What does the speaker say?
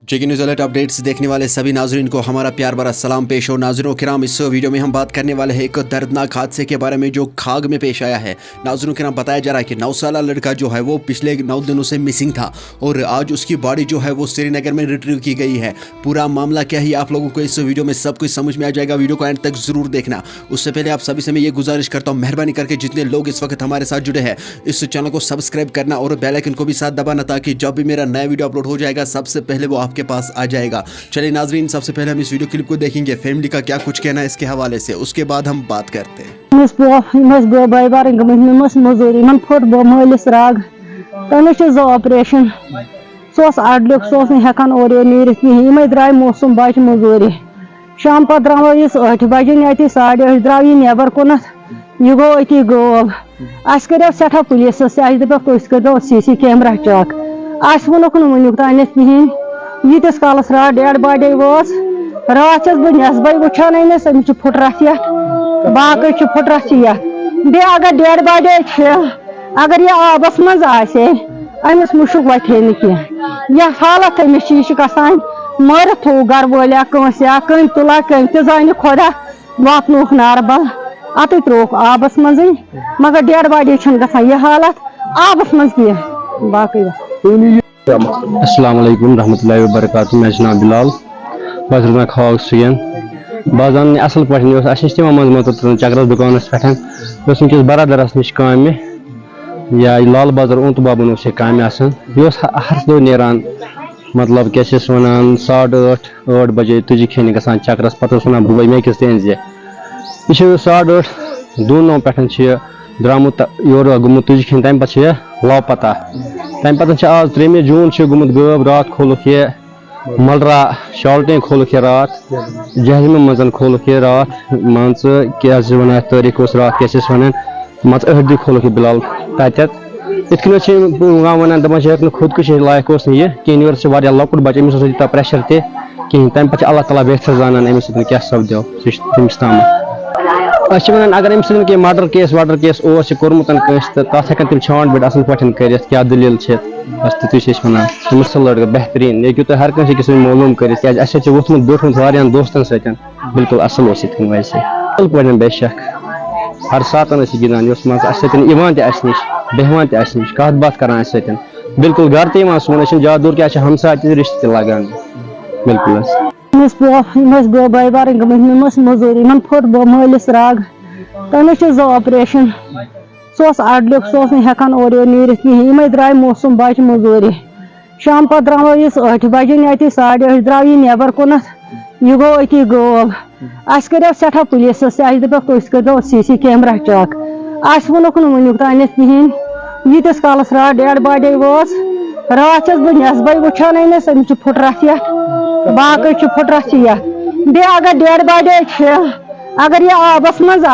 जेके news alert updates देखने वाले सभी नाजरीन को हमारा प्यार भरा सलाम पेश हो। नाजरों किराम, इस वीडियो में हम बात करने वाले हैं एक दर्दनाक हादसे के बारे में जो खाग में पेश आया है। नाजरों किराम, बताया जा रहा है कि 9 साल लड़का जो है वो पिछले 9 दिनों से मिसिंग था और आज उसकी बॉडी जो है वो श्रीनगर में रिट्रीव की गई है। पूरा मामला क्या है आप लोगों को इस वीडियो में सब कुछ समझ में आ जाएगा। वीडियो को एंड तक जरूर देखना। उससे पहले आप सभी से मैं ये गुजारिश करता हूँ, मेहरबानी करके जितने लोग इस वक्त हमारे साथ जुड़े हैं इस चैनल को सब्सक्राइब करना और बेल आइकन को भी साथ दबाना, ताकि जब भी मेरा नया वीडियो अपलोड हो जाएगा सबसे पहले वो आपके पास आ जाएगा। चलिए नाजरीन, सबसे पहले हम इस वीडियो क्लिप को देखेंगे, फैमिली का क्या कुछ कहना है इसके हवाले से, उसके बाद हम बात करते हैं। ऑपरेशन द्राय मौसम बच मजूरी शाम पे द्राव 8 बजे अति 8:30 द्राव यह नबर कुन यह गो अति गोब अस कर सठा पुलिस दो CC कैमरा चेक अस वोक वन तान कहें यीतिस कालस रात डेड बॉडी वोस रात बह नस्बे वुचान अमिस फुटरस ये बाकी फुटरस ये बे अगर डेड बॉडी अगर यह आबस मज अमिस मुशुक वथे न यह हालत अमिस यह गसान मर थो गर वोल या कम तुला कम तान खुदा वातनोक नारबल अत त्रोक आबस मज, मगर डेड बॉडी गसान यह हालत आबस मज कह बाकी। अस्सलाम वालेकुम रहमतुल्लाहि व बरकातहू। मैं जनाब बिलाल बस रुना खाग सुन बस असल पे तम मत चक्र दुकानस पे वनकस बरदरस नश काम या लाल बाजार ऊंत बाबन काम यह हर दो नेरान मतलब क्या वन 8:30 बजे तुझी खेने ग चक्रस पे वन बह मे किस तेज यह 8:30 2 पे द्रामुत योर गुमुत तुझी खेन तम पे लापता तम पे आज 3 जून गुमुत गब रात खोलुक ये मलरा शालटें खोलुक ये रात जहलम मजन खोलुक ये रात मान क्या वन तारीख रात क्या वन मत 8 दी खोलुक बिलाल तक वन दपान खुदकुश लायक यह कह लकुट बच अमिस प्रेशर तहन तम पे अल्लाह ताला बेहतर जानान अमिस क्या सपदो तमिस ताम वन अगर अमिस मर्डर केस वाडर केस कोर्मुत तथ हेकन तम छांट बिट असल पे कर क्या दलील बस तुझे वन तमिस लड़का बेहतरीन ये तुम हर कंस मालूम कर वोथमुत बैठमुत वारियान दोस्तन सत बिल्कुल असल वैसे असल पे बेशक हर सात गिंदान मान नश बेहवान नश कत बात कर बिल्कुल घर तक सोन ज्यादा दूर क्या हमसा रिश्ते लगान बिल्कुल मजूरी फुट बो मलिस राग तमिस 2 ऑपरेशन अडल्युक हेकान और नीर कहें द्राय मौसम बच मजूरी शाम पे द्राव 8 बजे अति 8:30 द्राव यह नबर कुन यह गो अति गोब अस कर सठा पुलिस दो CC कैमरा चेक अस वोक वन तान कहें यीतिस कालस रात डेड बॉडी वोस रात बह नस्बे वुचान अमिस फुटरस ये बाकी फुटरस ये बे अगर डेड बॉडी अगर यह आबस मज